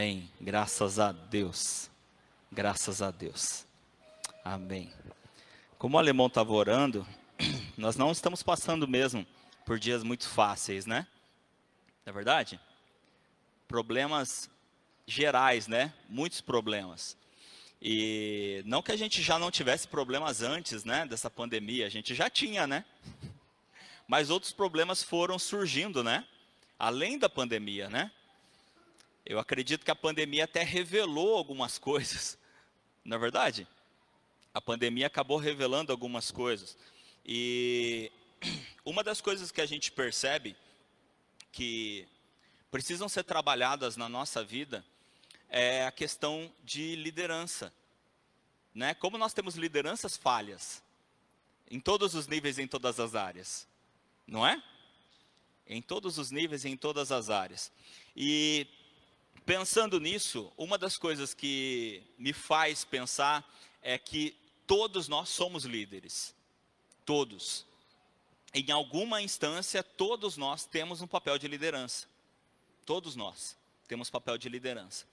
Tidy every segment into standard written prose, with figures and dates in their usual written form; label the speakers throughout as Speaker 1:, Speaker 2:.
Speaker 1: Amém. Graças a Deus. Graças a Deus. Amém. Como o alemão estava orando, nós não estamos passando mesmo por dias muito fáceis, né? Não é verdade? Problemas gerais, né? Muitos problemas. E não que a gente já não tivesse problemas antes, né, dessa pandemia, a gente já tinha, né? Mas outros problemas foram surgindo, né? Além da pandemia, né? Eu acredito que a pandemia até revelou algumas coisas, não é verdade? A pandemia acabou revelando algumas coisas. E uma das coisas que a gente percebe que precisam ser trabalhadas na nossa vida é a questão de liderança, né? Como nós temos lideranças falhas em todos os níveis, em todas as áreas, não é? Em todos os níveis, em todas as áreas. E pensando nisso, uma das coisas que me faz pensar é que todos nós somos líderes. Todos. Em alguma instância, todos nós temos um papel de liderança. Todos nós temos papel de liderança.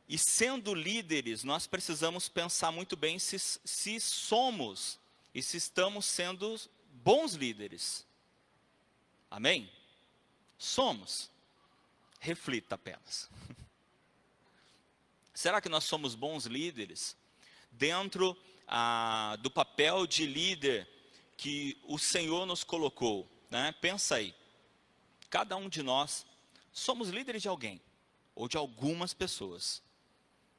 Speaker 1: E sendo líderes, nós precisamos pensar muito bem se somos e se estamos sendo bons líderes. Amém? Somos. Reflita apenas. Será que nós somos bons líderes? Dentro do papel de líder que o Senhor nos colocou, né? Pensa aí. Cada um de nós somos líderes de alguém, ou de algumas pessoas.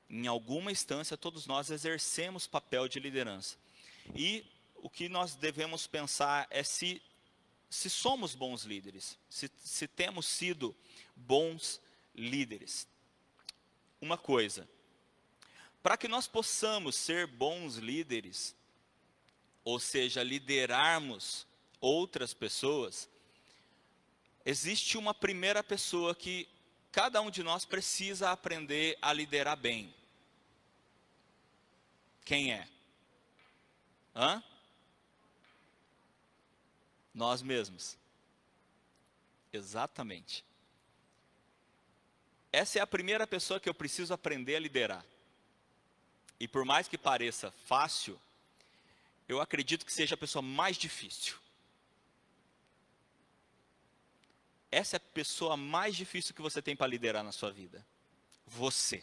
Speaker 1: Em alguma instância, todos nós exercemos papel de liderança. E o que nós devemos pensar é se somos bons líderes, se temos sido bons líderes. Uma coisa, para que nós possamos ser bons líderes, ou seja, liderarmos outras pessoas, existe uma primeira pessoa que cada um de nós precisa aprender a liderar bem. Quem é? Hã? Nós mesmos. Exatamente. Essa é a primeira pessoa que eu preciso aprender a liderar. E por mais que pareça fácil, eu acredito que seja a pessoa mais difícil. Essa é a pessoa mais difícil que você tem para liderar na sua vida. Você.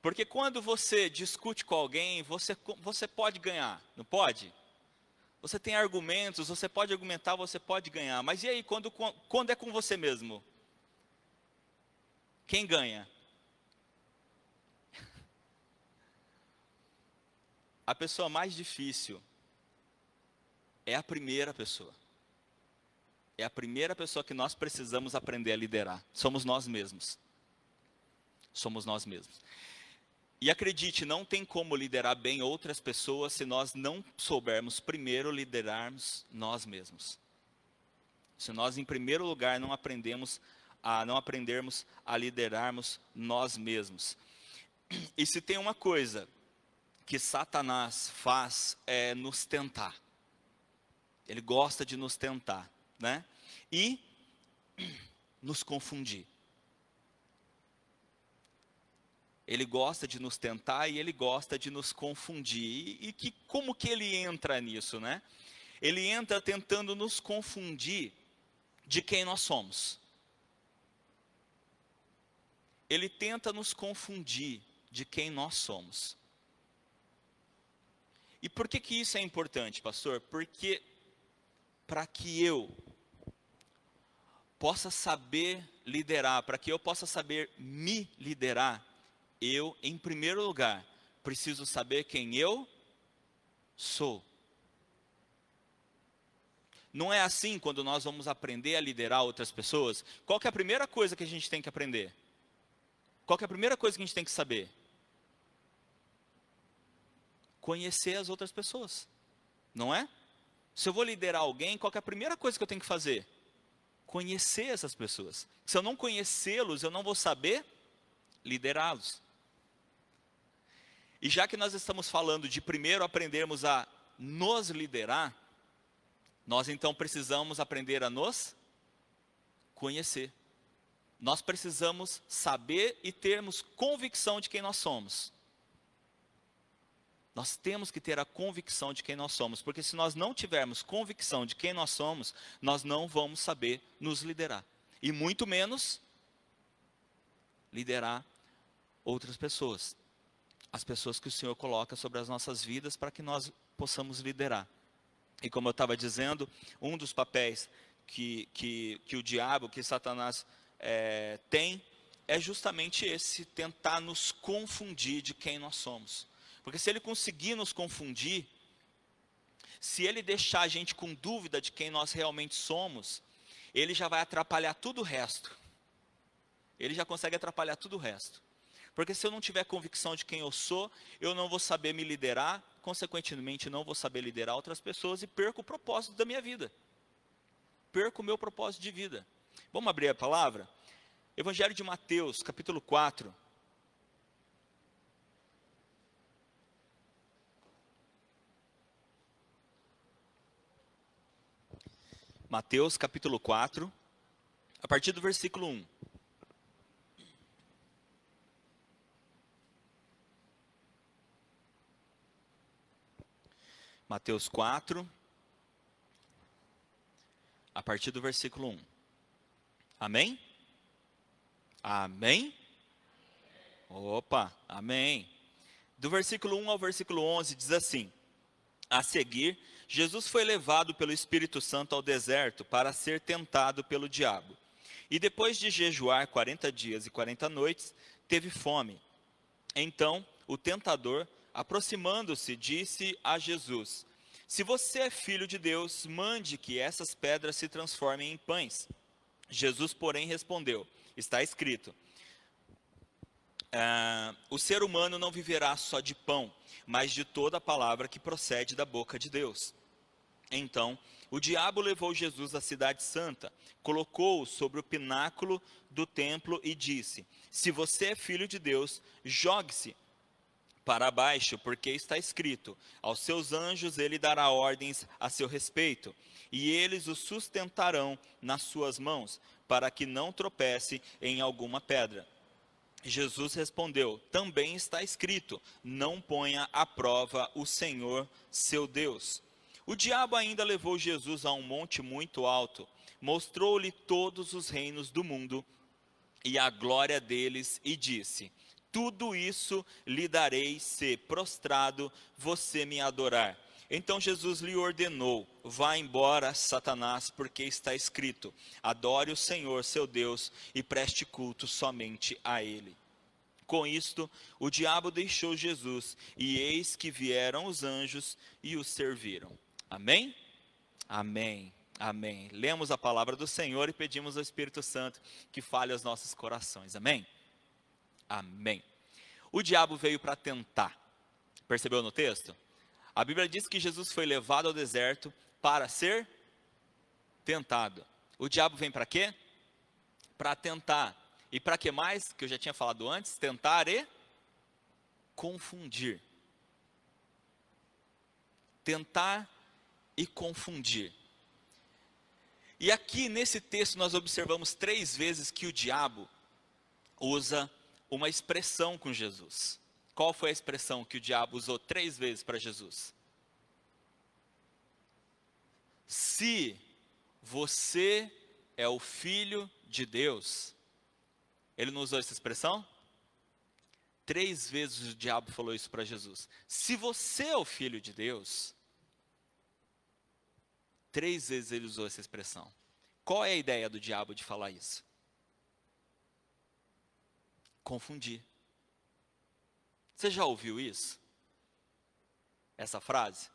Speaker 1: Porque quando você discute com alguém, você pode ganhar, não pode? Você tem argumentos, você pode argumentar, você pode ganhar. Mas e aí, quando é com você mesmo? Quem ganha? A pessoa mais difícil é a primeira pessoa. É a primeira pessoa que nós precisamos aprender a liderar. Somos nós mesmos. Somos nós mesmos. E acredite, não tem como liderar bem outras pessoas se nós não soubermos primeiro liderarmos nós mesmos. Se nós, em primeiro lugar, não aprendermos a liderarmos nós mesmos. E se tem uma coisa que Satanás faz é nos tentar. Ele gosta de nos tentar, né? E nos confundir. Ele gosta de nos tentar e ele gosta de nos confundir. Como que ele entra nisso, né? Ele entra tentando nos confundir de quem nós somos. Ele tenta nos confundir de quem nós somos. E por que isso é importante, pastor? Porque para que eu possa saber liderar, para que eu possa saber me liderar, eu, em primeiro lugar, preciso saber quem eu sou. Não é assim quando nós vamos aprender a liderar outras pessoas? Qual que é a primeira coisa que a gente tem que aprender? Qual que é a primeira coisa que a gente tem que saber? Conhecer as outras pessoas, não é? Se eu vou liderar alguém, qual que é a primeira coisa que eu tenho que fazer? Conhecer essas pessoas. Se eu não conhecê-los, eu não vou saber liderá-los. E já que nós estamos falando de primeiro aprendermos a nos liderar, nós então precisamos aprender a nos conhecer. Nós precisamos saber e termos convicção de quem nós somos. Nós temos que ter a convicção de quem nós somos, porque se nós não tivermos convicção de quem nós somos, nós não vamos saber nos liderar. E muito menos liderar outras pessoas. As pessoas que o Senhor coloca sobre as nossas vidas para que nós possamos liderar. E como eu estava dizendo, um dos papéis que o diabo, que Satanás tem, é justamente esse, tentar nos confundir de quem nós somos. Porque se ele conseguir nos confundir, se ele deixar a gente com dúvida de quem nós realmente somos, ele já vai atrapalhar tudo o resto. Ele já consegue atrapalhar tudo o resto. Porque se eu não tiver convicção de quem eu sou, eu não vou saber me liderar, consequentemente não vou saber liderar outras pessoas e perco o propósito da minha vida. Perco o meu propósito de vida. Vamos abrir a palavra? Evangelho de Mateus, capítulo 4. Mateus, capítulo 4, a partir do versículo 1. Mateus 4, a partir do versículo 1. Amém? Amém? Opa, amém. Do versículo 1 ao versículo 11 diz assim: a seguir, Jesus foi levado pelo Espírito Santo ao deserto para ser tentado pelo diabo. E depois de jejuar 40 dias e 40 noites, teve fome. Então, o tentador, aproximando-se, disse a Jesus: se você é filho de Deus, mande que essas pedras se transformem em pães. Jesus, porém, respondeu: está escrito, o ser humano não viverá só de pão, mas de toda a palavra que procede da boca de Deus. Então, o diabo levou Jesus à cidade santa, colocou-o sobre o pináculo do templo e disse: se você é filho de Deus, jogue-se para baixo, porque está escrito, aos seus anjos ele dará ordens a seu respeito, e eles o sustentarão nas suas mãos, para que não tropece em alguma pedra. Jesus respondeu: também está escrito, não ponha à prova o Senhor, seu Deus. O diabo ainda levou Jesus a um monte muito alto, mostrou-lhe todos os reinos do mundo e a glória deles, e disse: tudo isso lhe darei se, prostrado, você me adorar. Então Jesus lhe ordenou: vá embora, Satanás, porque está escrito, adore o Senhor, seu Deus, e preste culto somente a ele. Com isto, o diabo deixou Jesus, e eis que vieram os anjos e o serviram. Amém? Amém. Amém. Lemos a palavra do Senhor e pedimos ao Espírito Santo que fale aos nossos corações. Amém? Amém. O diabo veio para tentar. Percebeu no texto? A Bíblia diz que Jesus foi levado ao deserto para ser tentado. O diabo vem para quê? Para tentar. E para que mais? Que eu já tinha falado antes. Tentar e confundir. Tentar e confundir. E aqui nesse texto nós observamos 3 vezes que o diabo usa uma expressão com Jesus. Qual foi a expressão que o diabo usou 3 vezes para Jesus? Se você é o filho de Deus. Ele não usou essa expressão? 3 vezes o diabo falou isso para Jesus. Se você é o filho de Deus. 3 vezes ele usou essa expressão. Qual é a ideia do diabo de falar isso? Confundir. Você já ouviu isso? Essa frase?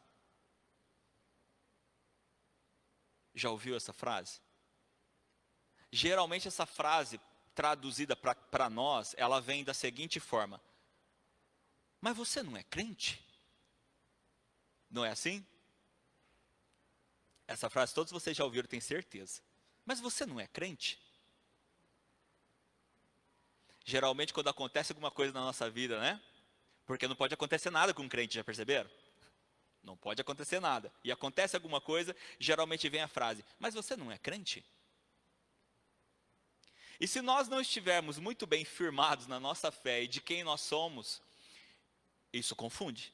Speaker 1: Já ouviu essa frase? Geralmente essa frase, traduzida para nós, ela vem da seguinte forma: mas você não é crente? Não é assim? Essa frase todos vocês já ouviram, tenho certeza. Mas você não é crente? Geralmente quando acontece alguma coisa na nossa vida, né? Porque não pode acontecer nada com um crente, já perceberam? Não pode acontecer nada. E acontece alguma coisa, geralmente vem a frase: mas você não é crente? E se nós não estivermos muito bem firmados na nossa fé e de quem nós somos, isso confunde.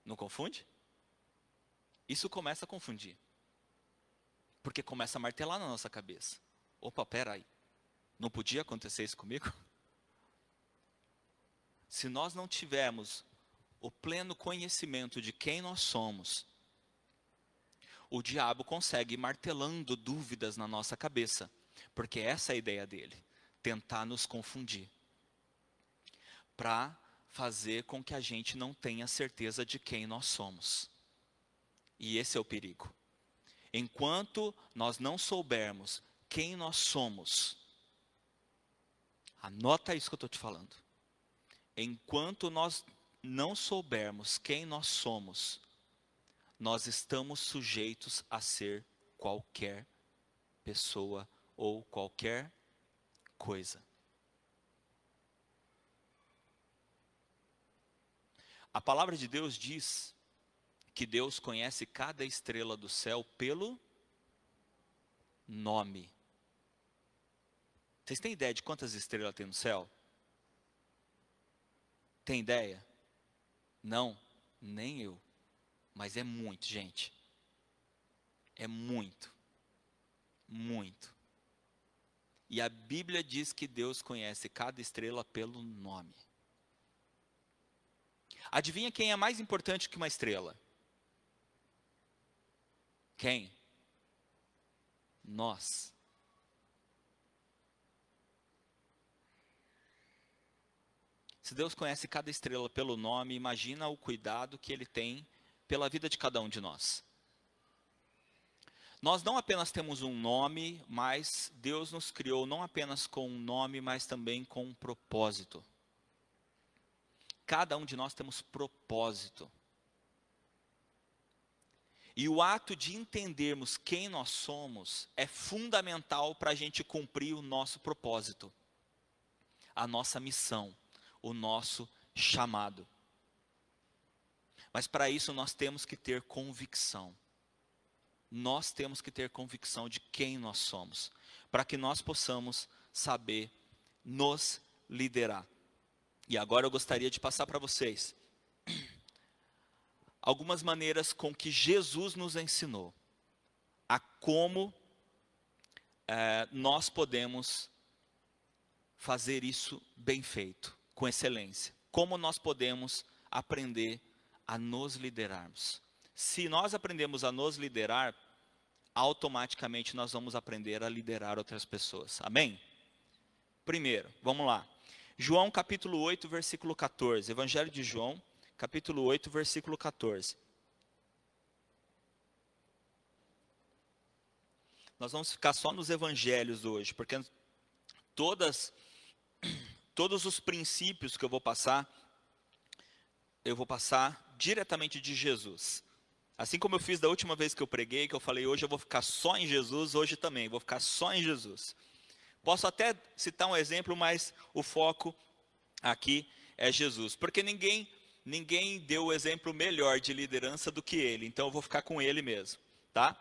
Speaker 1: Não confunde? Isso começa a confundir. Porque começa a martelar na nossa cabeça. Opa, peraí. Não podia acontecer isso comigo? Se nós não tivermos o pleno conhecimento de quem nós somos, o diabo consegue ir martelando dúvidas na nossa cabeça. Porque essa é a ideia dele. Tentar nos confundir. Para fazer com que a gente não tenha certeza de quem nós somos. E esse é o perigo. Enquanto nós não soubermos quem nós somos, anota isso que eu estou te falando. Enquanto nós não soubermos quem nós somos, nós estamos sujeitos a ser qualquer pessoa ou qualquer coisa. A palavra de Deus diz que Deus conhece cada estrela do céu pelo nome. Vocês têm ideia de quantas estrelas tem no céu? Tem ideia? Não, nem eu. Mas é muito, gente. É muito. Muito. E a Bíblia diz que Deus conhece cada estrela pelo nome. Adivinha quem é mais importante que uma estrela? Quem? Nós. Se Deus conhece cada estrela pelo nome, imagina o cuidado que Ele tem pela vida de cada um de nós. Nós não apenas temos um nome, mas Deus nos criou não apenas com um nome, mas também com um propósito. Cada um de nós temos propósito. E o ato de entendermos quem nós somos é fundamental para a gente cumprir o nosso propósito, a nossa missão, o nosso chamado. Mas para isso nós temos que ter convicção. Nós temos que ter convicção de quem nós somos, para que nós possamos saber nos liderar. E agora eu gostaria de passar para vocês algumas maneiras com que Jesus nos ensinou a como nós podemos fazer isso bem feito, com excelência. Como nós podemos aprender a nos liderarmos. Se nós aprendemos a nos liderar, automaticamente nós vamos aprender a liderar outras pessoas. Amém? Primeiro, vamos lá. João capítulo 8, versículo 14. Evangelho de João, capítulo 8, versículo 14. Nós vamos ficar só nos evangelhos hoje, porque todos os princípios que eu vou passar diretamente de Jesus. Assim como eu fiz da última vez que eu preguei, que eu falei, hoje eu vou ficar só em Jesus, hoje também, vou ficar só em Jesus. Posso até citar um exemplo, mas o foco aqui é Jesus. Porque ninguém deu o exemplo melhor de liderança do que ele, então eu vou ficar com ele mesmo, tá?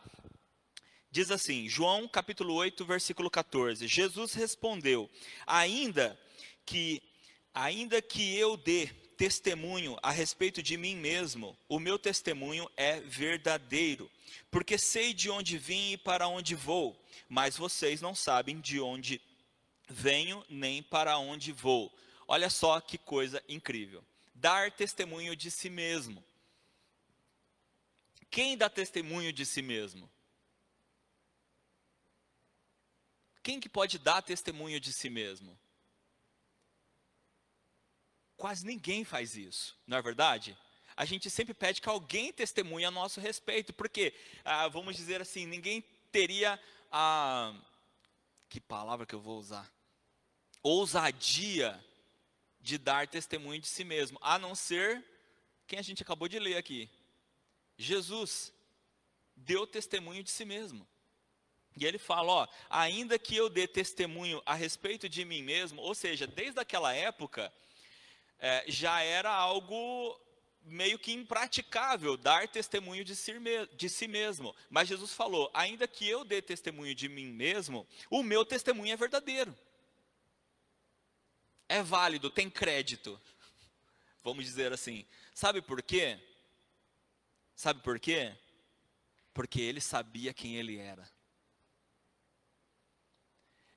Speaker 1: Diz assim, João capítulo 8, versículo 14. Jesus respondeu, ainda que eu dê testemunho a respeito de mim mesmo, o meu testemunho é verdadeiro, porque sei de onde vim e para onde vou, mas vocês não sabem de onde venho nem para onde vou. Olha só que coisa incrível. Dar testemunho de si mesmo. Quem dá testemunho de si mesmo? Quem que pode dar testemunho de si mesmo? Quase ninguém faz isso, não é verdade? A gente sempre pede que alguém testemunhe a nosso respeito, porque, vamos dizer assim, ninguém teria que palavra que eu vou usar? Ousadia de dar testemunho de si mesmo, a não ser quem a gente acabou de ler aqui. Jesus deu testemunho de si mesmo. E ele fala, ainda que eu dê testemunho a respeito de mim mesmo, ou seja, desde aquela época, já era algo meio que impraticável dar testemunho de si mesmo. Mas Jesus falou, ainda que eu dê testemunho de mim mesmo, o meu testemunho é verdadeiro. É válido, tem crédito. Vamos dizer assim. Sabe por quê? Sabe por quê? Porque ele sabia quem ele era.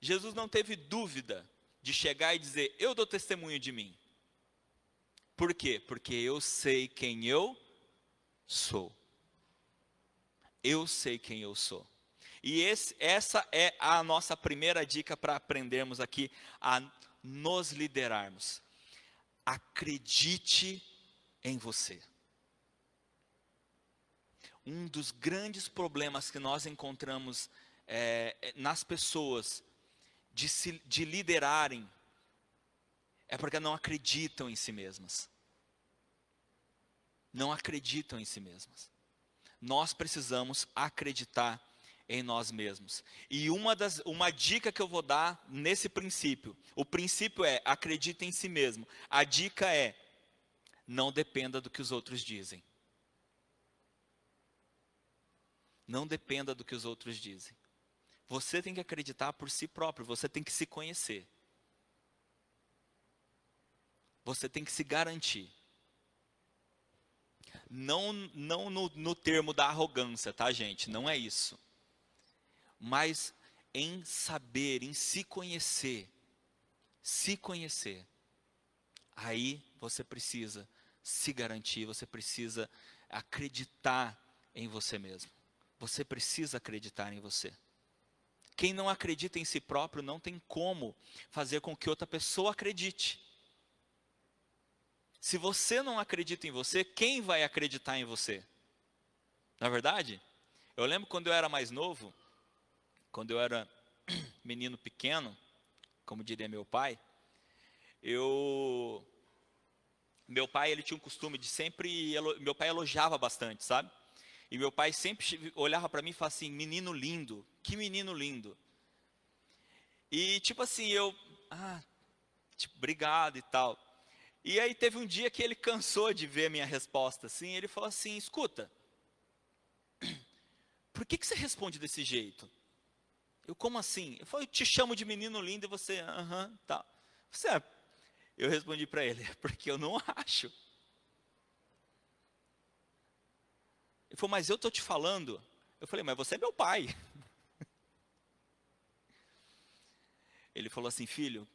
Speaker 1: Jesus não teve dúvida de chegar e dizer, eu dou testemunho de mim. Por quê? Porque eu sei quem eu sou. Eu sei quem eu sou. E essa é a nossa primeira dica para aprendermos aqui a nos liderarmos. Acredite em você. Um dos grandes problemas que nós encontramos nas pessoas de liderarem é porque não acreditam em si mesmas. Não acreditam em si mesmas. Nós precisamos acreditar em nós mesmos. E uma dica que eu vou dar nesse princípio, o princípio é acredite em si mesmo. A dica é não dependa do que os outros dizem. Não dependa do que os outros dizem. Você tem que acreditar por si próprio, você tem que se conhecer. Você tem que se garantir. Não no termo da arrogância, tá, gente? Não é isso. Mas em saber, em se conhecer. Se conhecer. Aí você precisa se garantir, você precisa acreditar em você mesmo. Você precisa acreditar em você. Quem não acredita em si próprio não tem como fazer com que outra pessoa acredite. Se você não acredita em você, quem vai acreditar em você? Na verdade, eu lembro quando eu era mais novo, quando eu era menino pequeno, como diria meu pai, meu pai ele tinha um costume de sempre, meu pai elogiava bastante, sabe? E meu pai sempre olhava para mim e falava assim, menino lindo, que menino lindo. E tipo assim, obrigado e tal. E aí teve um dia que ele cansou de ver a minha resposta assim, ele falou assim, escuta, por que você responde desse jeito? Eu, como assim? Eu falei, eu te chamo de menino lindo e você, tal. Eu respondi para ele, porque eu não acho. Ele falou, mas eu estou te falando. Eu falei, mas você é meu pai. Ele falou assim, filho,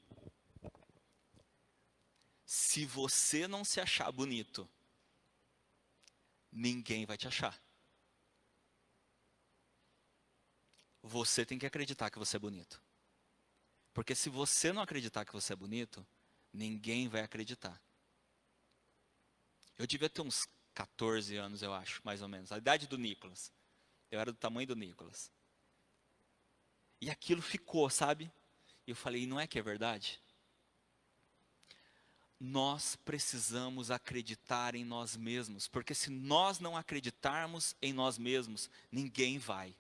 Speaker 1: se você não se achar bonito, ninguém vai te achar. Você tem que acreditar que você é bonito. Porque se você não acreditar que você é bonito, ninguém vai acreditar. Eu devia ter uns 14 anos, eu acho, mais ou menos. A idade do Nicolas. Eu era do tamanho do Nicolas. E aquilo ficou, sabe? E eu falei, não é que é verdade? Nós precisamos acreditar em nós mesmos. Porque se nós não acreditarmos em nós mesmos, ninguém vai.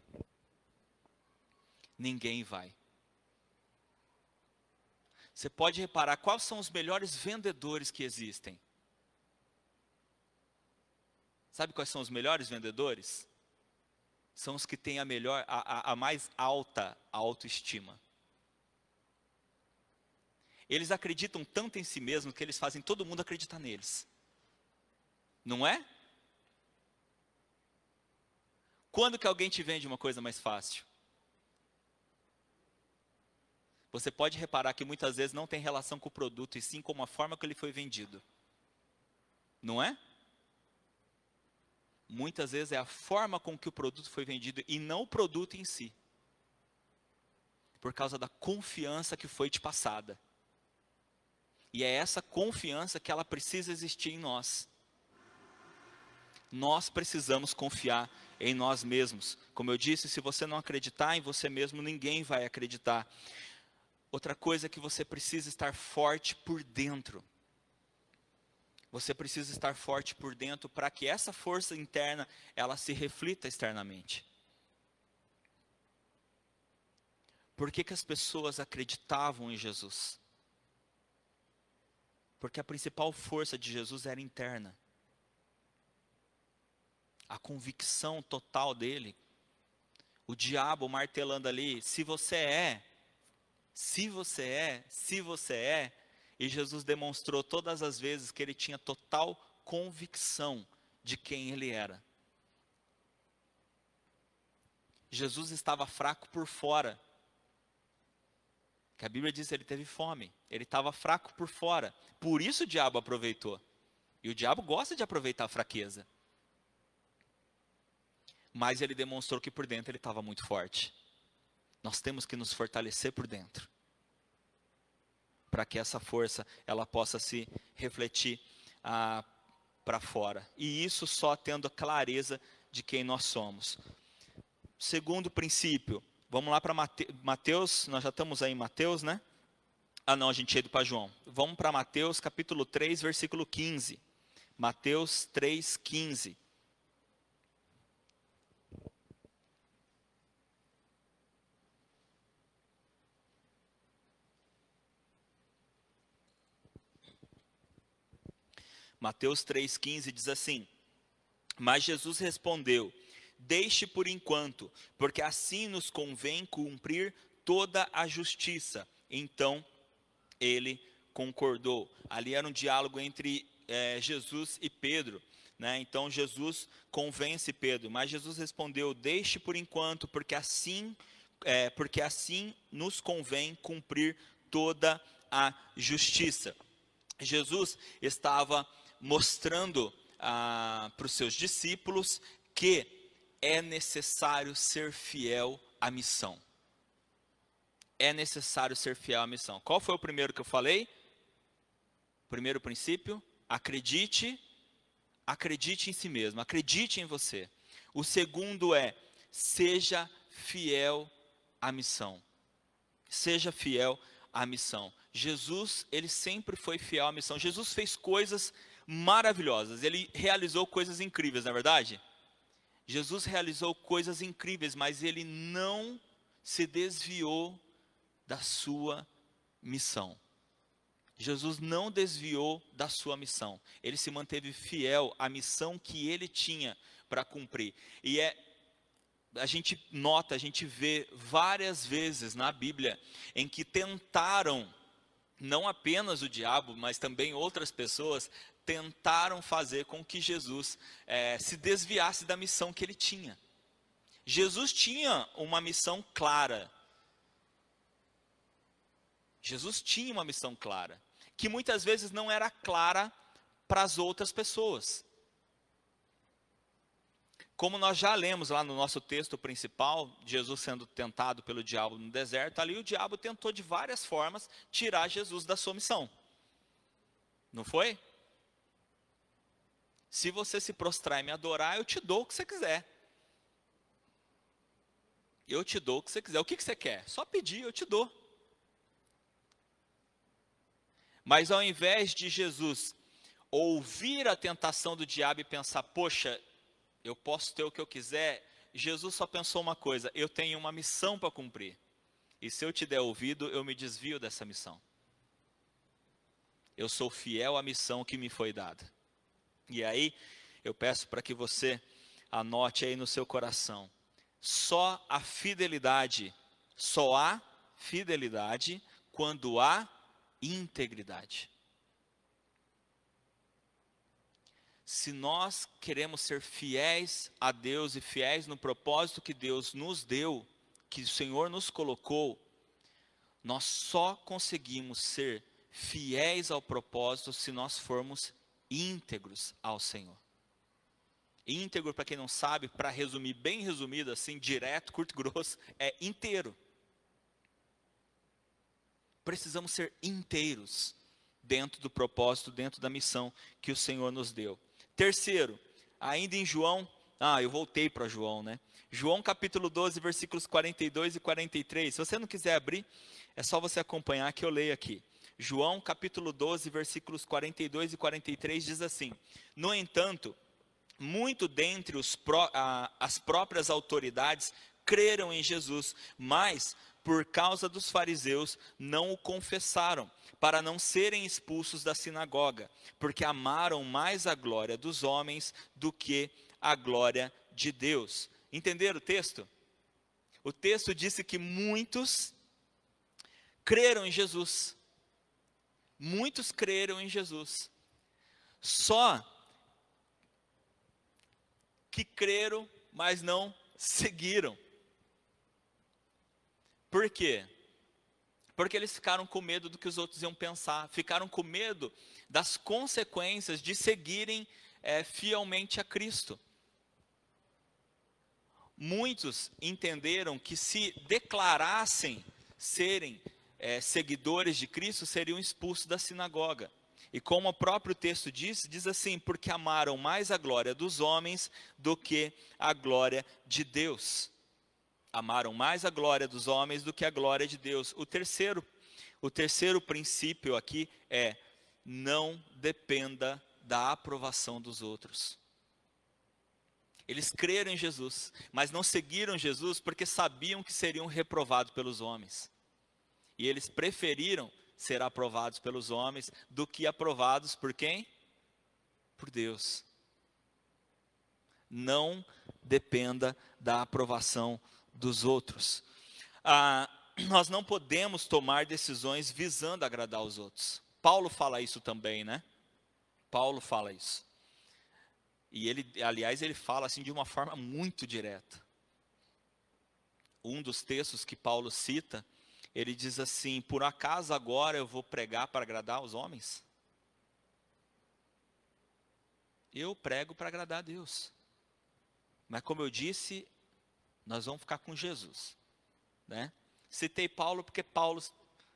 Speaker 1: Ninguém vai. Você pode reparar quais são os melhores vendedores que existem. Sabe quais são os melhores vendedores? São os que têm a mais alta autoestima. Eles acreditam tanto em si mesmos que eles fazem todo mundo acreditar neles. Não é? Quando que alguém te vende uma coisa mais fácil? Você pode reparar que muitas vezes não tem relação com o produto, e sim com a forma que ele foi vendido. Não é? Muitas vezes é a forma com que o produto foi vendido e não o produto em si. Por causa da confiança que foi te passada. E é essa confiança que ela precisa existir em nós. Nós precisamos confiar em nós mesmos. Como eu disse, se você não acreditar em você mesmo, ninguém vai acreditar. Outra coisa é que você precisa estar forte por dentro. Você precisa estar forte por dentro para que essa força interna, ela se reflita externamente. Por que as pessoas acreditavam em Jesus? Porque a principal força de Jesus era interna. a convicção total dele, o diabo martelando ali, se você é, se você é, se você é, e Jesus demonstrou todas as vezes que ele tinha total convicção de quem ele era. Jesus estava fraco por fora, que a Bíblia diz que ele teve fome, ele estava fraco por fora, por isso o diabo aproveitou, e o diabo gosta de aproveitar a fraqueza, mas ele demonstrou que por dentro ele estava muito forte. Nós temos que nos fortalecer por dentro, para que essa força ela possa se refletir para fora, e isso só tendo a clareza de quem nós somos. Segundo princípio, vamos lá para Mateus, nós já estamos aí em Mateus, né? Ah não, a gente tinha ido para João. Vamos para Mateus capítulo 3, versículo 15. Mateus 3, 15. Mateus 3,15 diz assim: mas Jesus respondeu: deixe por enquanto, porque assim nos convém cumprir toda a justiça. Então ele concordou. Ali era um diálogo entre Jesus e Pedro, né? Então Jesus convence Pedro, mas Jesus respondeu: deixe por enquanto, porque assim nos convém cumprir toda a justiça. Jesus estava mostrando para os seus discípulos que é necessário ser fiel à missão. É necessário ser fiel à missão. Qual foi o primeiro que eu falei? Primeiro princípio: acredite em si mesmo, acredite em você. O segundo é: seja fiel à missão. Seja fiel à missão. Jesus, ele sempre foi fiel à missão. Jesus fez coisas maravilhosas, ele realizou coisas incríveis, não é verdade? Jesus realizou coisas incríveis, mas ele não se desviou da sua missão. Jesus não desviou da sua missão. Ele se manteve fiel à missão que ele tinha para cumprir. E a gente nota, a gente vê várias vezes na Bíblia em que tentaram, não apenas o diabo, mas também outras pessoas, tentaram fazer com que Jesus se desviasse da missão que ele tinha. Jesus tinha uma missão clara. Jesus tinha uma missão clara, que muitas vezes não era clara para as outras pessoas. Como nós já lemos lá no nosso texto principal, Jesus sendo tentado pelo diabo no deserto, ali o diabo tentou de várias formas tirar Jesus da sua missão. Não foi? Se você se prostrar e me adorar, eu te dou o que você quiser. Eu te dou o que você quiser. O que você quer? Só pedir, eu te dou. Mas ao invés de Jesus ouvir a tentação do diabo e pensar: poxa, eu posso ter o que eu quiser, Jesus só pensou uma coisa: eu tenho uma missão para cumprir. E se eu te der ouvido, eu me desvio dessa missão. Eu sou fiel à missão que me foi dada. E aí, eu peço para que você anote aí no seu coração: só há fidelidade quando há integridade. Se nós queremos ser fiéis a Deus e fiéis no propósito que Deus nos deu, que o Senhor nos colocou, nós só conseguimos ser fiéis ao propósito se nós formos íntegros ao Senhor. Íntegro, para quem não sabe, para resumir, bem resumido assim, direto, curto e grosso, é inteiro. Precisamos ser inteiros dentro do propósito, dentro da missão que o Senhor nos deu. Terceiro, ainda em João, eu voltei para João, né? João capítulo 12, versículos 42 e 43. Se você não quiser abrir, é só você acompanhar que eu leio aqui. João capítulo 12, versículos 42 e 43 diz assim: no entanto, muito dentre as próprias autoridades creram em Jesus, mas por causa dos fariseus não o confessaram, para não serem expulsos da sinagoga, porque amaram mais a glória dos homens do que a glória de Deus. Entenderam o texto? O texto disse que muitos creram em Jesus. Muitos creram em Jesus. Só que creram, mas não seguiram. Por quê? Porque eles ficaram com medo do que os outros iam pensar. Ficaram com medo das consequências de seguirem fielmente a Cristo. Muitos entenderam que se declarassem serem seguidores de Cristo, seriam expulsos da sinagoga. E como o próprio texto diz assim, porque amaram mais a glória dos homens do que a glória de Deus. Amaram mais a glória dos homens do que a glória de Deus. O terceiro princípio aqui é: não dependa da aprovação dos outros. Eles creram em Jesus, mas não seguiram Jesus porque sabiam que seriam reprovados pelos homens. E eles preferiram ser aprovados pelos homens do que aprovados por quem? Por Deus. Não dependa da aprovação dos outros. Nós não podemos tomar decisões visando agradar os outros. Paulo fala isso também, né? Paulo fala isso. E ele fala assim de uma forma muito direta. Um dos textos que Paulo cita, ele diz assim: por acaso agora eu vou pregar para agradar os homens? Eu prego para agradar a Deus. Mas como eu disse, nós vamos ficar com Jesus, né? Citei Paulo porque Paulo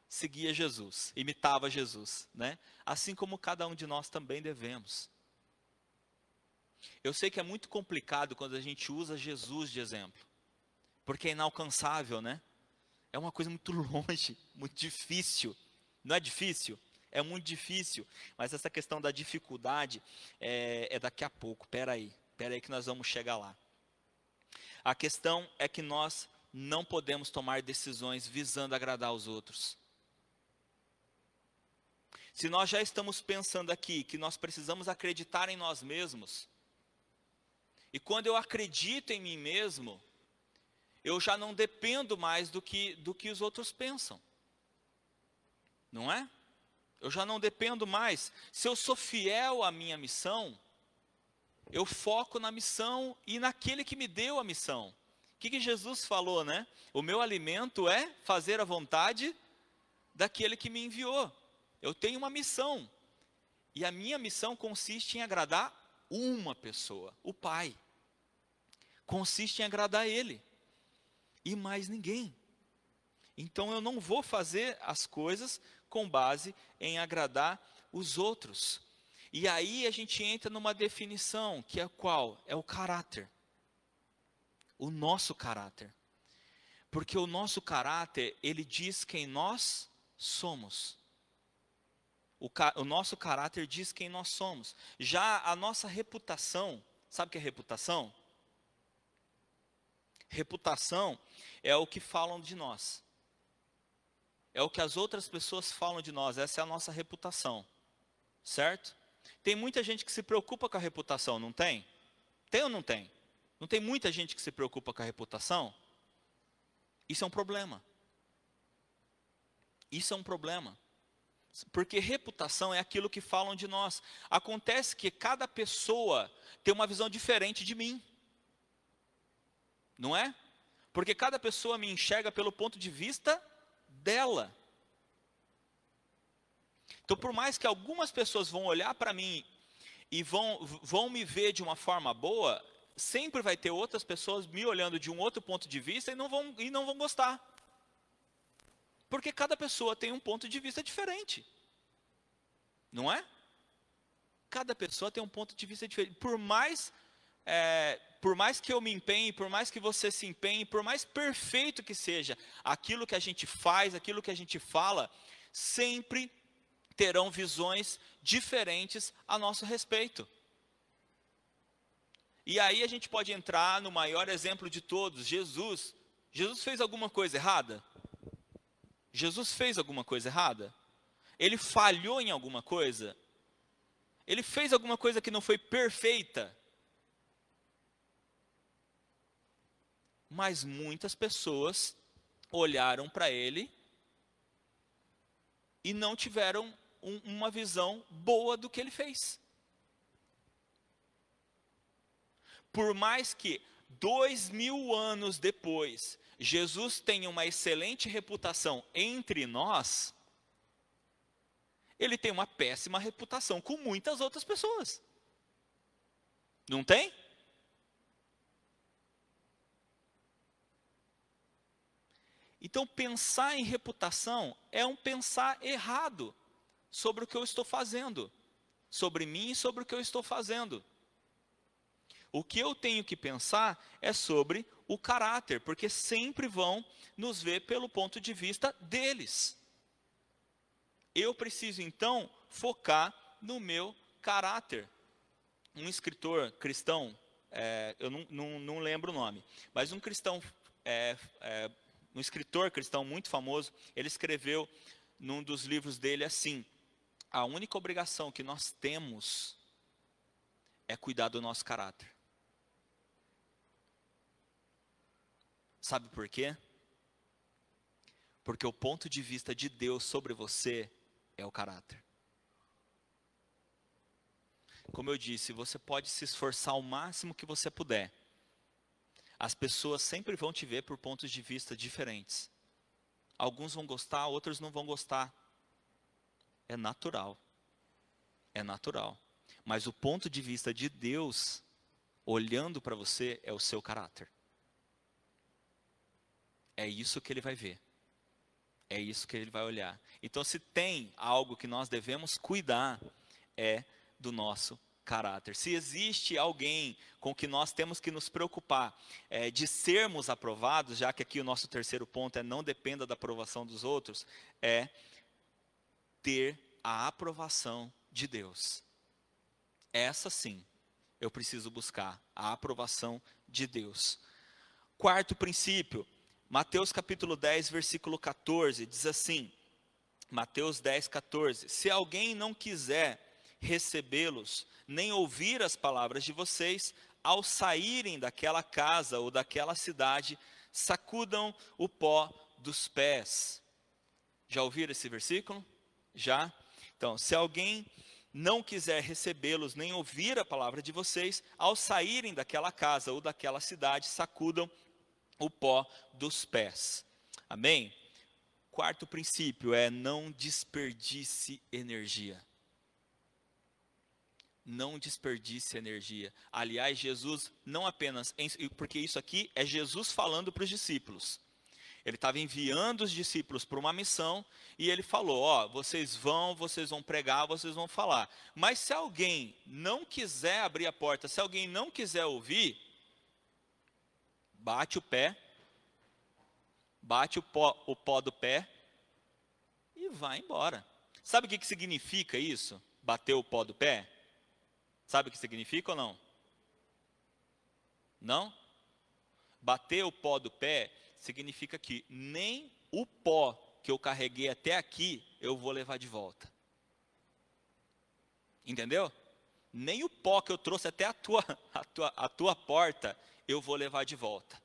Speaker 1: seguia Jesus, imitava Jesus, né? Assim como cada um de nós também devemos. Eu sei que é muito complicado quando a gente usa Jesus de exemplo, porque é inalcançável, né? É uma coisa muito longe, muito difícil. Não é difícil? É muito difícil. Mas essa questão da dificuldade é daqui a pouco. Espera aí que nós vamos chegar lá. A questão é que nós não podemos tomar decisões visando agradar os outros. Se nós já estamos pensando aqui que nós precisamos acreditar em nós mesmos, e quando eu acredito em mim mesmo, eu já não dependo mais do que os outros pensam. Não é? Eu já não dependo mais. Se eu sou fiel à minha missão, eu foco na missão e naquele que me deu a missão. O que Jesus falou, né? O meu alimento é fazer a vontade daquele que me enviou. Eu tenho uma missão. E a minha missão consiste em agradar uma pessoa, o Pai. Consiste em agradar Ele. E mais ninguém. Então eu não vou fazer as coisas com base em agradar os outros. E aí a gente entra numa definição, que é qual? É o caráter. O nosso caráter. Porque o nosso caráter, ele diz quem nós somos. O nosso caráter diz quem nós somos. Já a nossa reputação, sabe o que é reputação? Reputação é o que falam de nós. É o que as outras pessoas falam de nós. Essa é a nossa reputação. Certo? Tem muita gente que se preocupa com a reputação, não tem? Tem ou não tem? Não tem muita gente que se preocupa com a reputação? Isso é um problema. Isso é um problema. Porque reputação é aquilo que falam de nós. Acontece que cada pessoa tem uma visão diferente de mim. Não é? Porque cada pessoa me enxerga pelo ponto de vista dela. Então, por mais que algumas pessoas vão olhar para mim e vão me ver de uma forma boa, sempre vai ter outras pessoas me olhando de um outro ponto de vista e não vão gostar. Porque cada pessoa tem um ponto de vista diferente. Não é? Cada pessoa tem um ponto de vista diferente. Por mais que eu me empenhe, por mais que você se empenhe, por mais perfeito que seja aquilo que a gente faz, aquilo que a gente fala, sempre terão visões diferentes a nosso respeito. E aí a gente pode entrar no maior exemplo de todos, Jesus. Jesus fez alguma coisa errada? Jesus fez alguma coisa errada? Ele falhou em alguma coisa? Ele fez alguma coisa que não foi perfeita? Mas muitas pessoas olharam para ele e não tiveram uma visão boa do que ele fez. Por mais que 2000 anos depois, Jesus tenha uma excelente reputação entre nós, ele tem uma péssima reputação com muitas outras pessoas. Não tem? Então, pensar em reputação é um pensar errado sobre o que eu estou fazendo, sobre mim e sobre o que eu estou fazendo. O que eu tenho que pensar é sobre o caráter, porque sempre vão nos ver pelo ponto de vista deles. Eu preciso, então, focar no meu caráter. Um escritor cristão, eu não lembro o nome, mas um cristão, um escritor cristão muito famoso, ele escreveu num dos livros dele assim: a única obrigação que nós temos é cuidar do nosso caráter. Sabe por quê? Porque o ponto de vista de Deus sobre você é o caráter. Como eu disse, você pode se esforçar o máximo que você puder. As pessoas sempre vão te ver por pontos de vista diferentes. Alguns vão gostar, outros não vão gostar. É natural. É natural. Mas o ponto de vista de Deus, olhando para você, é o seu caráter. É isso que ele vai ver. É isso que ele vai olhar. Então, se tem algo que nós devemos cuidar, é do nosso caráter. Se existe alguém com que nós temos que nos preocupar de sermos aprovados, já que aqui o nosso terceiro ponto é não dependa da aprovação dos outros, é ter a aprovação de Deus. Essa sim, eu preciso buscar a aprovação de Deus. Quarto princípio, Mateus capítulo 10, versículo 14, diz assim, Mateus 10, 14, se alguém não quiser recebê-los, nem ouvir as palavras de vocês, ao saírem daquela casa ou daquela cidade, sacudam o pó dos pés. Já ouviram esse versículo? Já? Então, se alguém não quiser recebê-los, nem ouvir a palavra de vocês, ao saírem daquela casa ou daquela cidade, sacudam o pó dos pés. Amém? Quarto princípio é não desperdice energia. Não desperdice energia. Aliás, Jesus não apenas, porque isso aqui é Jesus falando para os discípulos. Ele estava enviando os discípulos para uma missão e ele falou, ó, vocês vão pregar, vocês vão falar. Mas se alguém não quiser abrir a porta, se alguém não quiser ouvir, bate o pé, bate o pó do pé e vai embora. Sabe o que significa isso? Bater o pó do pé? Sabe o que significa ou não? Não? Bater o pó do pé significa que nem o pó que eu carreguei até aqui eu vou levar de volta. Entendeu? Nem o pó que eu trouxe até a tua porta eu vou levar de volta.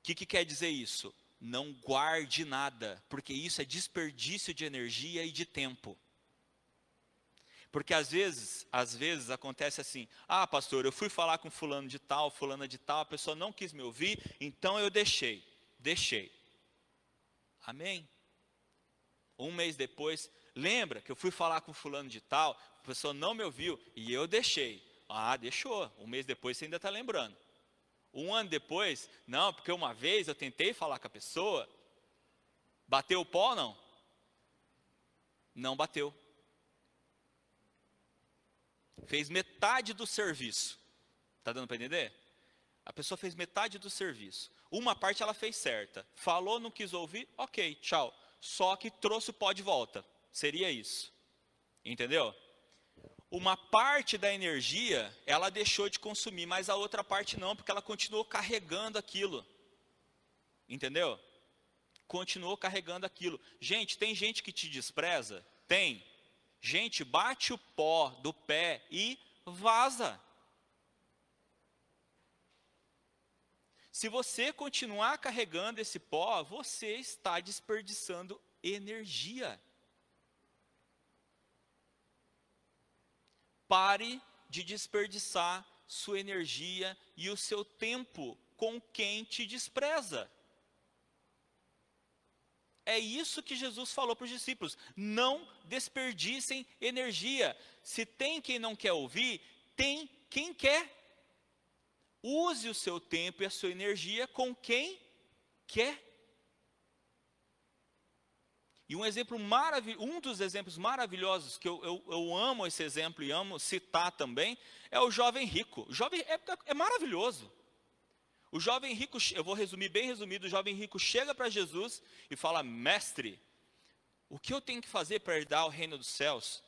Speaker 1: O que quer dizer isso? Não guarde nada, porque isso é desperdício de energia e de tempo. Porque às vezes acontece assim, ah pastor, eu fui falar com fulano de tal, fulana de tal, a pessoa não quis me ouvir, então eu deixei. Amém? Um mês depois, lembra que eu fui falar com fulano de tal, a pessoa não me ouviu e eu deixei. Ah, deixou. Um mês depois você ainda está lembrando. Um ano depois, não, porque uma vez eu tentei falar com a pessoa, bateu o pó ou não? Não bateu. Fez metade do serviço. Está dando para entender? A pessoa fez metade do serviço. Uma parte ela fez certa. Falou, não quis ouvir, ok, tchau. Só que trouxe o pó de volta. Seria isso. Entendeu? Uma parte da energia, ela deixou de consumir, mas a outra parte não, porque ela continuou carregando aquilo. Entendeu? Continuou carregando aquilo. Gente, tem gente que te despreza? Tem. Gente, bate o pó do pé e vaza. Se você continuar carregando esse pó, você está desperdiçando energia. Pare de desperdiçar sua energia e o seu tempo com quem te despreza. É isso que Jesus falou para os discípulos. Não desperdicem energia. Se tem quem não quer ouvir, tem quem quer. Use o seu tempo e a sua energia com quem quer. E um dos exemplos maravilhosos, que eu amo esse exemplo e amo citar também, é o jovem rico. O jovem é maravilhoso. O jovem rico, eu vou resumir bem resumido, o jovem rico chega para Jesus e fala: mestre, o que eu tenho que fazer para herdar o reino dos céus?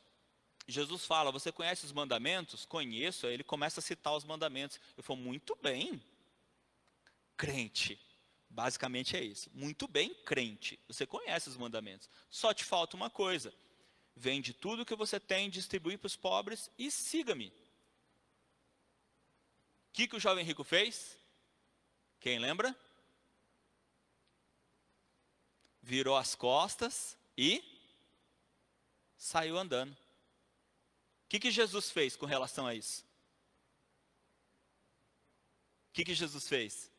Speaker 1: Jesus fala: você conhece os mandamentos? Conheço. Aí ele começa a citar os mandamentos. Eu falo: muito bem, crente. Basicamente é isso. Muito bem, crente. Você conhece os mandamentos. Só te falta uma coisa: vende tudo que você tem, distribui para os pobres e siga-me. O que o jovem rico fez? Quem lembra? Virou as costas e saiu andando. O que Jesus fez com relação a isso? O que Jesus fez?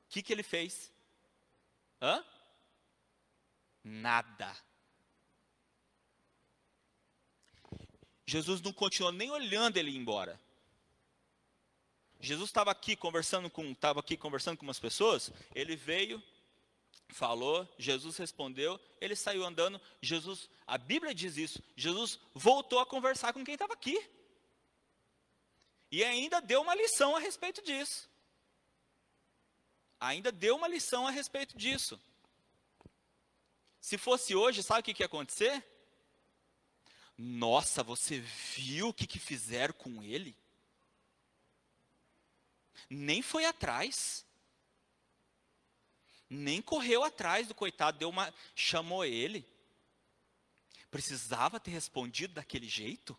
Speaker 1: O que ele fez? Nada. Jesus não continuou nem olhando ele ir embora. Jesus estava aqui conversando com umas pessoas, ele veio, falou, Jesus respondeu, ele saiu andando, a Bíblia diz isso, Jesus voltou a conversar com quem estava aqui. E ainda deu uma lição a respeito disso. Se fosse hoje, sabe o que ia acontecer? Nossa, você viu o que fizeram com ele? Nem foi atrás. Nem correu atrás do coitado, chamou ele. Precisava ter respondido daquele jeito?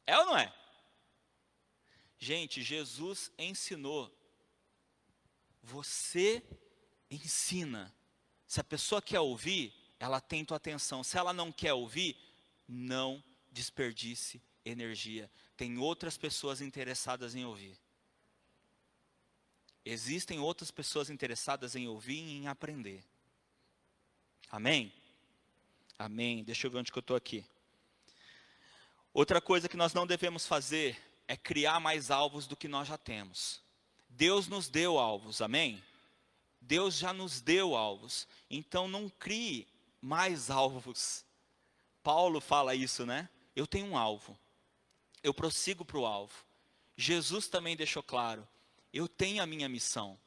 Speaker 1: É ou não é? Gente, Jesus ensinou. Você ensina. Se a pessoa quer ouvir, ela tem tua atenção. Se ela não quer ouvir, não desperdice energia. Tem outras pessoas interessadas em ouvir. Existem outras pessoas interessadas em ouvir e em aprender. Amém? Amém. Deixa eu ver onde que eu estou aqui. Outra coisa que nós não devemos fazer é criar mais alvos do que nós já temos. Deus nos deu alvos, amém? Deus já nos deu alvos. Então não crie mais alvos. Paulo fala isso, né? Eu tenho um alvo. Eu prossigo para o alvo. Jesus também deixou claro: eu tenho a minha missão.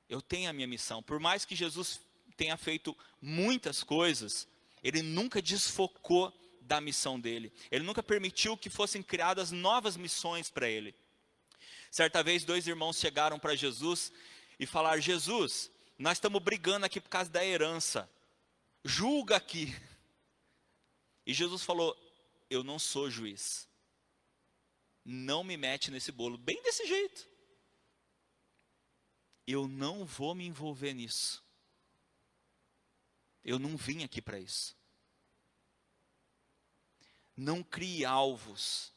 Speaker 1: Eu tenho a minha missão. Por mais que Jesus tenha feito muitas coisas, ele nunca desfocou da missão dele. Ele nunca permitiu que fossem criadas novas missões para ele. Certa vez, 2 irmãos chegaram para Jesus e falaram: Jesus, nós estamos brigando aqui por causa da herança. Julga aqui. E Jesus falou: eu não sou juiz. Não me mete nesse bolo. Bem desse jeito. Eu não vou me envolver nisso. Eu não vim aqui para isso. Não crie alvos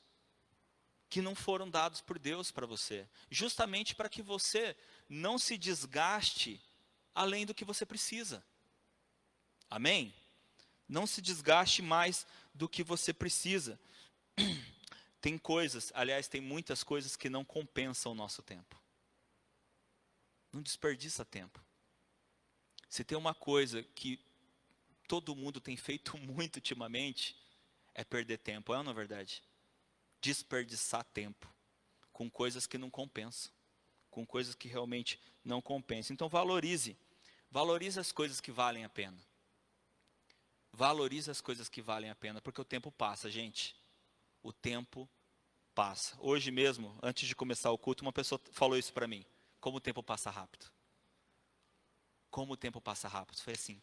Speaker 1: que não foram dados por Deus para você. Justamente para que você não se desgaste além do que você precisa. Amém? Não se desgaste mais do que você precisa. Tem coisas, aliás, tem muitas coisas que não compensam o nosso tempo. Não desperdiça tempo. Se tem uma coisa que todo mundo tem feito muito ultimamente, é perder tempo, é ou não é verdade? Desperdiçar tempo com coisas que não compensam, com coisas que realmente não compensam. Então valorize as coisas que valem a pena. Valorize as coisas que valem a pena, porque o tempo passa, gente. O tempo passa. Hoje mesmo, antes de começar o culto, uma pessoa falou isso para mim. Como o tempo passa rápido. Como o tempo passa rápido. Foi assim,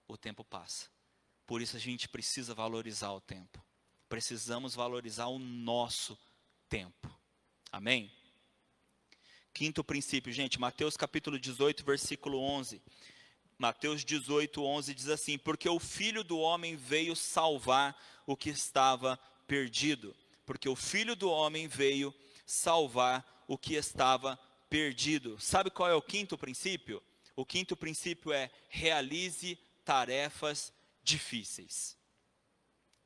Speaker 1: o tempo passa. Por isso a gente precisa valorizar o tempo. Precisamos valorizar o nosso tempo. Amém? Quinto princípio, gente, Mateus capítulo 18, versículo 11. Mateus 18, 11 diz assim: porque o Filho do Homem veio salvar o que estava perdido. Porque o Filho do Homem veio salvar o que estava perdido. Sabe qual é o quinto princípio? O quinto princípio é: realize tarefas difíceis.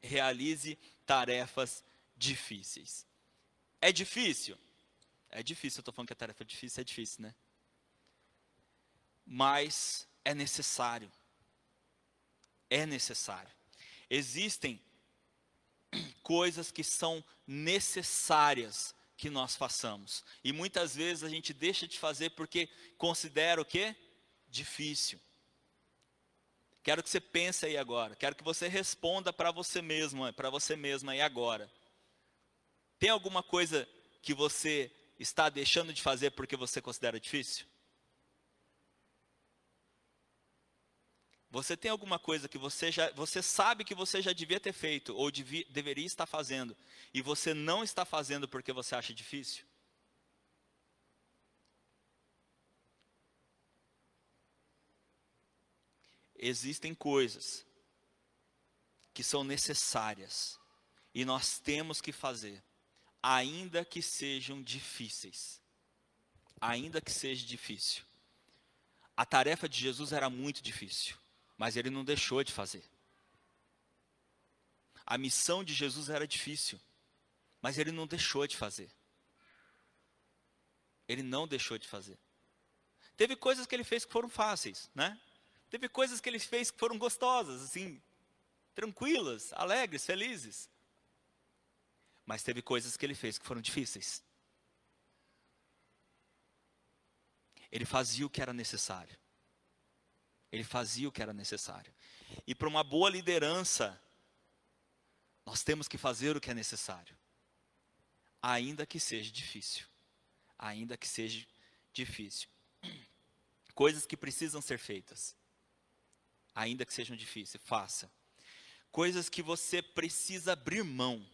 Speaker 1: Realize tarefas difíceis. É difícil? É difícil, eu estou falando que a tarefa é difícil, né? Mas é necessário. É necessário. Existem coisas que são necessárias que nós façamos. E muitas vezes a gente deixa de fazer porque considera o quê? Difícil. Quero que você pense aí agora. Quero que você responda para você mesmo, para você mesma aí agora. Tem alguma coisa que você está deixando de fazer porque você considera difícil? Você tem alguma coisa que você sabe que você já devia ter feito ou deveria estar fazendo e você não está fazendo porque você acha difícil? Existem coisas que são necessárias e nós temos que fazer, ainda que sejam difíceis. Ainda que seja difícil. A tarefa de Jesus era muito difícil, mas ele não deixou de fazer. A missão de Jesus era difícil, mas ele não deixou de fazer. Ele não deixou de fazer. Teve coisas que ele fez que foram fáceis, né? Teve coisas que ele fez que foram gostosas, assim, tranquilas, alegres, felizes. Mas teve coisas que ele fez que foram difíceis. Ele fazia o que era necessário. Ele fazia o que era necessário. E para uma boa liderança, nós temos que fazer o que é necessário. Ainda que seja difícil. Ainda que seja difícil. Coisas que precisam ser feitas. Ainda que sejam difíceis, faça. Coisas que você precisa abrir mão.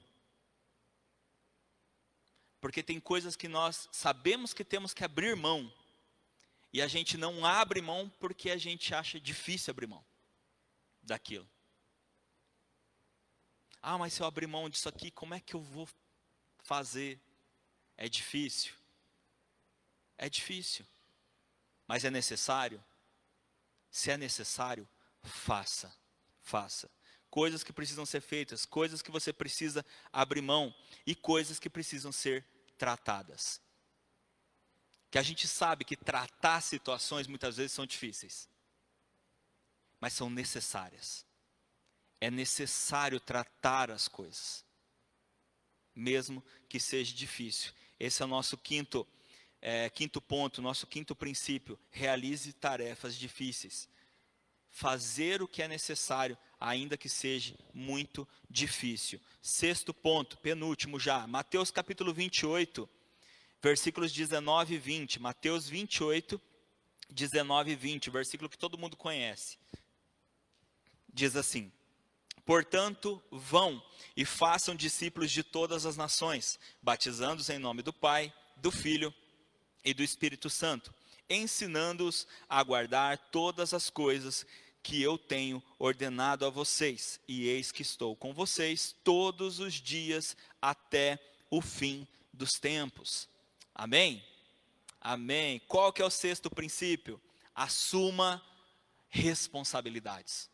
Speaker 1: Porque tem coisas que nós sabemos que temos que abrir mão. E a gente não abre mão porque a gente acha difícil abrir mão daquilo. Ah, mas se eu abrir mão disso aqui, como é que eu vou fazer? É difícil. É difícil. Mas é necessário? Se é necessário, faça. Faça. Coisas que precisam ser feitas, coisas que você precisa abrir mão e coisas que precisam ser tratadas. Que a gente sabe que tratar situações muitas vezes são difíceis, mas são necessárias. É necessário tratar as coisas, mesmo que seja difícil. Esse é o nosso quinto ponto, nosso quinto princípio. Realize tarefas difíceis. Fazer o que é necessário, ainda que seja muito difícil. Sexto ponto, penúltimo já, Mateus capítulo 28, versículos 19 e 20. Mateus 28, 19 e 20, versículo que todo mundo conhece. Diz assim: portanto, vão e façam discípulos de todas as nações, batizando-os em nome do Pai, do Filho e do Espírito Santo, ensinando-os a guardar todas as coisas que eu tenho ordenado a vocês. E eis que estou com vocês todos os dias até o fim dos tempos. Amém? Amém. Qual que é o sexto princípio? Assuma responsabilidades.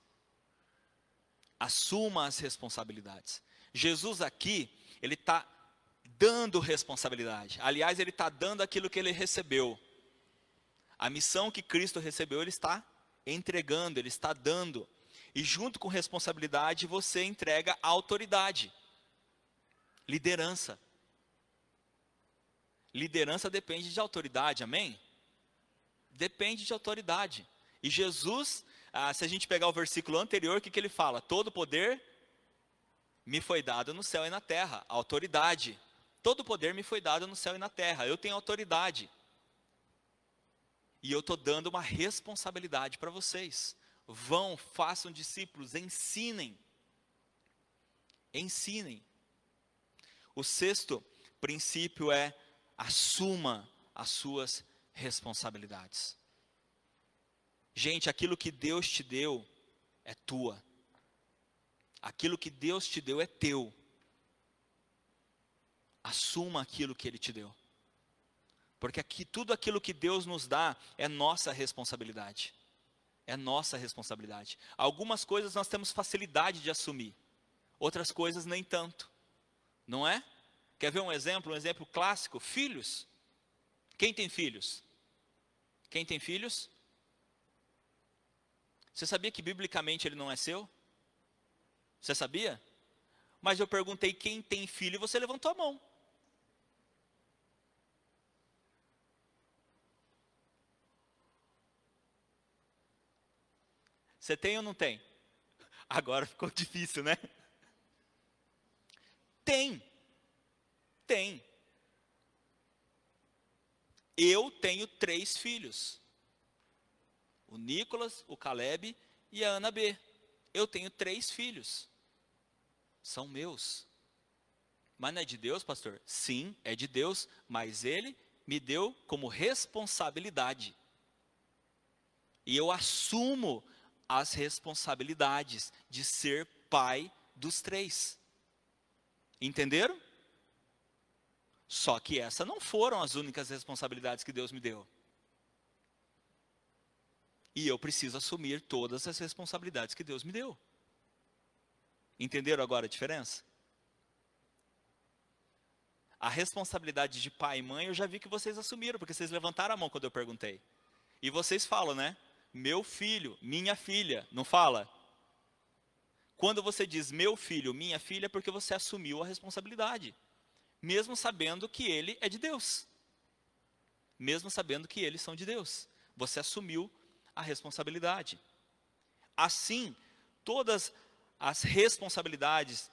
Speaker 1: Assuma as responsabilidades. Jesus aqui, ele está dando responsabilidade. Aliás, ele está dando aquilo que ele recebeu. A missão que Cristo recebeu, ele está entregando, ele está dando. E junto com responsabilidade, você entrega a autoridade. Liderança. Liderança depende de autoridade, amém? Depende de autoridade. E Jesus, se a gente pegar o versículo anterior, o que ele fala? Todo poder me foi dado no céu e na terra. Autoridade. Todo poder me foi dado no céu e na terra. Eu tenho autoridade. E eu estou dando uma responsabilidade para vocês. Vão, façam discípulos, ensinem. Ensinem. O sexto princípio é assuma as suas responsabilidades. Gente, aquilo que Deus te deu é tua. Aquilo que Deus te deu é teu. Assuma aquilo que Ele te deu. Porque aqui, tudo aquilo que Deus nos dá é nossa responsabilidade. É nossa responsabilidade. Algumas coisas nós temos facilidade de assumir. Outras coisas nem tanto. Não é? Quer ver um exemplo? Um exemplo clássico? Filhos. Quem tem filhos? Quem tem filhos? Você sabia que biblicamente ele não é seu? Você sabia? Mas eu perguntei quem tem filho e você levantou a mão. Você tem ou não tem? Agora ficou difícil, né? Tem. Tem. Eu tenho 3 filhos. O Nicolas, o Caleb e a Ana B. Eu tenho 3 filhos. São meus. Mas não é de Deus, pastor? Sim, é de Deus, mas Ele me deu como responsabilidade. E eu assumo as responsabilidades de ser pai dos 3. Entenderam? Só que essas não foram as únicas responsabilidades que Deus me deu. E eu preciso assumir todas as responsabilidades que Deus me deu. Entenderam agora a diferença? A responsabilidade de pai e mãe eu já vi que vocês assumiram, porque vocês levantaram a mão quando eu perguntei. E vocês falam, né? Meu filho, minha filha, não fala? Quando você diz meu filho, minha filha, é porque você assumiu a responsabilidade. Mesmo sabendo que ele é de Deus. Mesmo sabendo que eles são de Deus. Você assumiu a responsabilidade. Assim, todas as responsabilidades,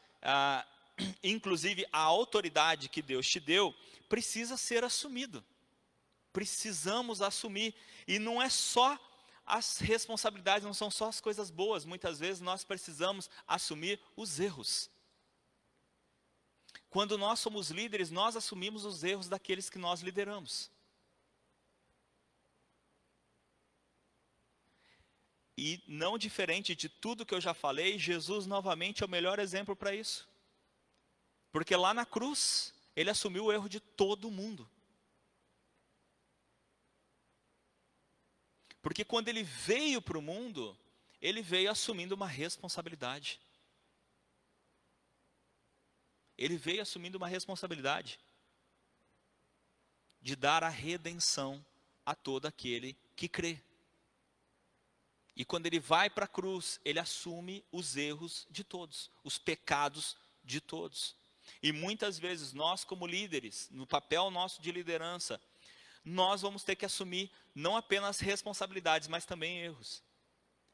Speaker 1: inclusive a autoridade que Deus te deu, precisa ser assumido. Precisamos assumir. E não é só as responsabilidades, não são só as coisas boas. Muitas vezes nós precisamos assumir os erros. Quando nós somos líderes, nós assumimos os erros daqueles que nós lideramos. E não diferente de tudo que eu já falei, Jesus novamente é o melhor exemplo para isso. Porque lá na cruz, Ele assumiu o erro de todo mundo. Porque quando Ele veio para o mundo, Ele veio assumindo uma responsabilidade. Ele veio assumindo uma responsabilidade de dar a redenção a todo aquele que crê. E quando Ele vai para a cruz, Ele assume os erros de todos, os pecados de todos. E muitas vezes nós como líderes, no papel nosso de liderança, nós vamos ter que assumir não apenas responsabilidades, mas também erros.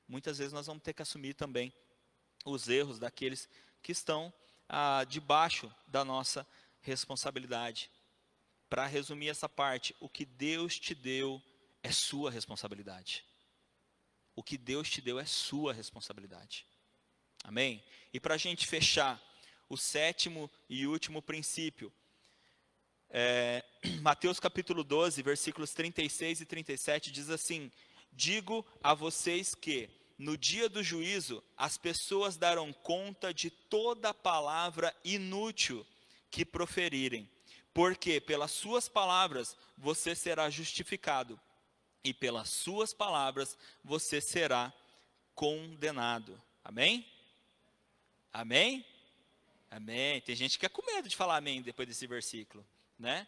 Speaker 1: Muitas vezes nós vamos ter que assumir também os erros daqueles que estão debaixo da nossa responsabilidade. Para resumir essa parte, o que Deus te deu é sua responsabilidade. O que Deus te deu é sua responsabilidade. Amém? E para a gente fechar, o 7º e último princípio, Mateus capítulo 12, versículos 36 e 37, diz assim: digo a vocês que, no dia do juízo, as pessoas darão conta de toda palavra inútil que proferirem, porque pelas suas palavras você será justificado, e pelas suas palavras você será condenado. Amém? Amém? Amém. Tem gente que é com medo de falar amém depois desse versículo, né?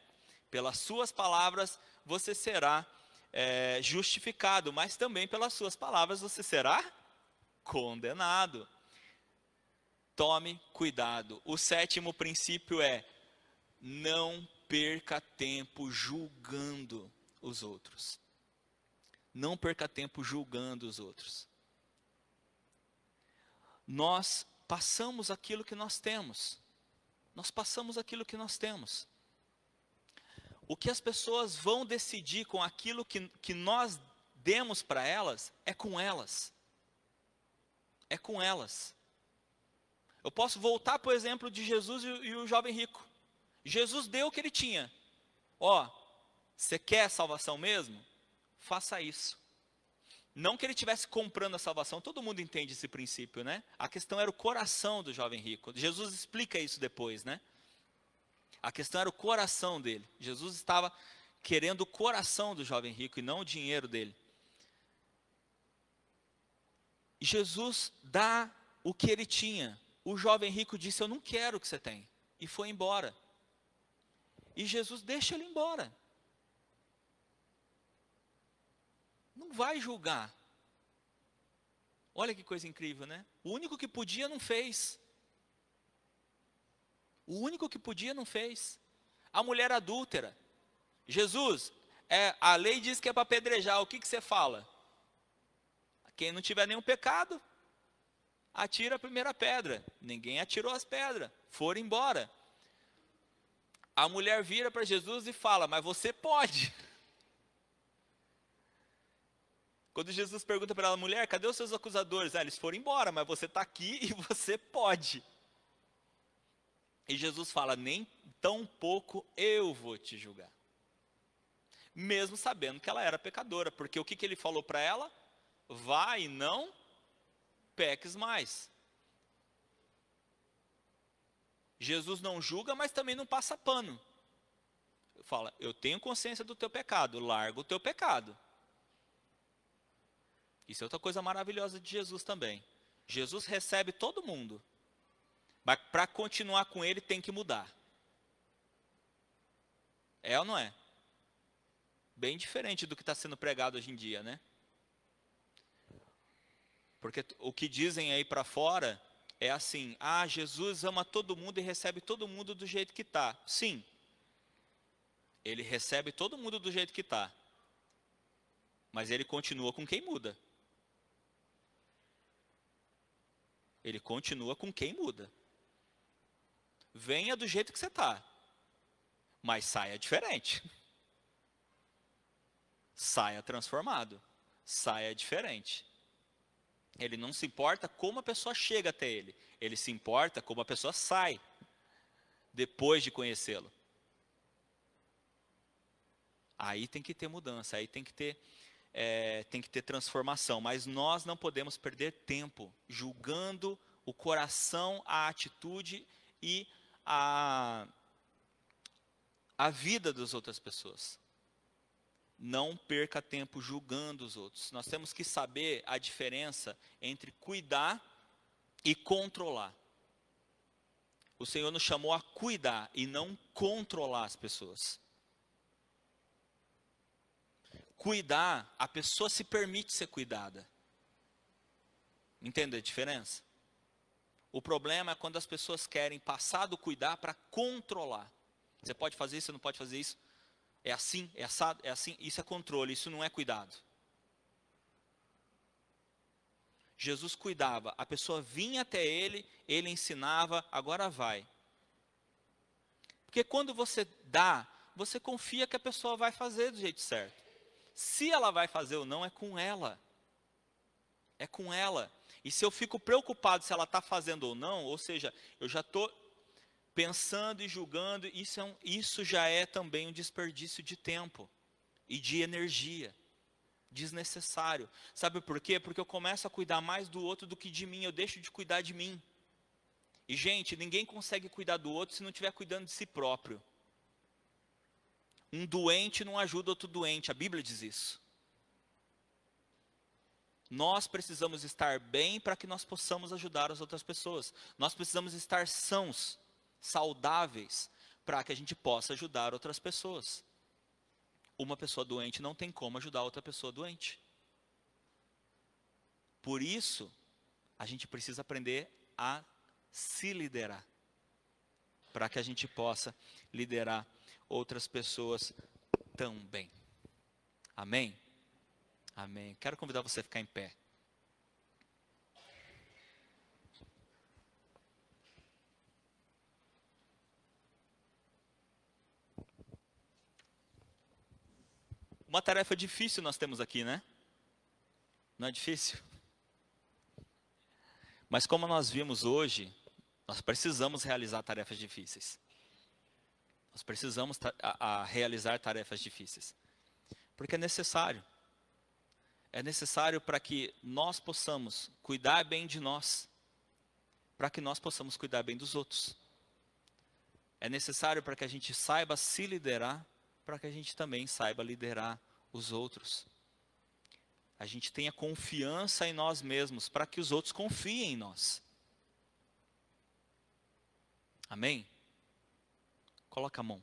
Speaker 1: Pelas suas palavras você será justificado, mas também pelas suas palavras você será condenado. Tome cuidado. O 7º princípio é: não perca tempo julgando os outros. Não perca tempo julgando os outros. Nós passamos aquilo que nós temos. Nós passamos aquilo que nós temos. O que as pessoas vão decidir com aquilo que nós demos para elas, é com elas. É com elas. Eu posso voltar para o exemplo de Jesus e o jovem rico. Jesus deu o que ele tinha. Ó, você quer salvação mesmo? Faça isso. Não que ele estivesse comprando a salvação, todo mundo entende esse princípio, né? A questão era o coração do jovem rico. Jesus explica isso depois, né? A questão era o coração dele. Jesus estava querendo o coração do jovem rico e não o dinheiro dele. E Jesus dá o que ele tinha. O jovem rico disse: eu não quero o que você tem. E foi embora. E Jesus deixa ele embora. Não vai julgar. Olha que coisa incrível, né? O único que podia não fez. O único que podia não fez. A mulher adúltera. Jesus, a lei diz que é para apedrejar. O que você fala? Quem não tiver nenhum pecado, atira a primeira pedra. Ninguém atirou as pedras. Foram embora. A mulher vira para Jesus e fala: mas você pode. Quando Jesus pergunta para ela: mulher, cadê os seus acusadores? Eles foram embora, mas você está aqui e você pode. E Jesus fala: nem tão pouco eu vou te julgar. Mesmo sabendo que ela era pecadora, porque o que ele falou para ela? Vá e não peques mais. Jesus não julga, mas também não passa pano. Fala: eu tenho consciência do teu pecado, larga o teu pecado. Isso é outra coisa maravilhosa de Jesus também. Jesus recebe todo mundo, mas para continuar com ele tem que mudar. É ou não é? Bem diferente do que está sendo pregado hoje em dia, né? Porque o que dizem aí para fora é assim: ah, Jesus ama todo mundo e recebe todo mundo do jeito que está. Sim, ele recebe todo mundo do jeito que está, mas ele continua com quem muda. Ele continua com quem muda. Venha do jeito que você está, mas saia diferente. Saia transformado. Saia diferente. Ele não se importa como a pessoa chega até ele. Ele se importa como a pessoa sai depois de conhecê-lo. Aí tem que ter mudança, aí tem que ter transformação. Mas nós não podemos perder tempo julgando o coração, a atitude e a vida das outras pessoas. Não perca tempo julgando os outros. Nós temos que saber a diferença entre cuidar e controlar. O Senhor nos chamou a cuidar e não controlar as pessoas. Cuidar, a pessoa se permite ser cuidada. Entende a diferença? O problema é quando as pessoas querem passar do cuidar para controlar. Você pode fazer isso, você não pode fazer isso. É assim, é assado, é assim. Isso é controle, isso não é cuidado. Jesus cuidava, a pessoa vinha até ele, ele ensinava, agora vai. Porque quando você dá, você confia que a pessoa vai fazer do jeito certo. Se ela vai fazer ou não, é com ela. É com ela. E se eu fico preocupado se ela está fazendo ou não, ou seja, eu já estou pensando e julgando, isso já é também um desperdício de tempo e de energia. Desnecessário. Sabe por quê? Porque eu começo a cuidar mais do outro do que de mim, eu deixo de cuidar de mim. E gente, ninguém consegue cuidar do outro se não estiver cuidando de si próprio. Um doente não ajuda outro doente, a Bíblia diz isso. Nós precisamos estar bem para que nós possamos ajudar as outras pessoas. Nós precisamos estar sãos, saudáveis, para que a gente possa ajudar outras pessoas. Uma pessoa doente não tem como ajudar outra pessoa doente. Por isso, a gente precisa aprender a se liderar, para que a gente possa liderar outras pessoas também. Amém? Amém. Quero convidar você a ficar em pé. Uma tarefa difícil nós temos aqui, né? Não é difícil? Mas como nós vimos hoje, nós precisamos realizar tarefas difíceis. Nós precisamos realizar tarefas difíceis. Porque é necessário. É necessário para que nós possamos cuidar bem de nós, para que nós possamos cuidar bem dos outros. É necessário para que a gente saiba se liderar, para que a gente também saiba liderar os outros. A gente tenha confiança em nós mesmos, para que os outros confiem em nós. Amém? Coloca a mão.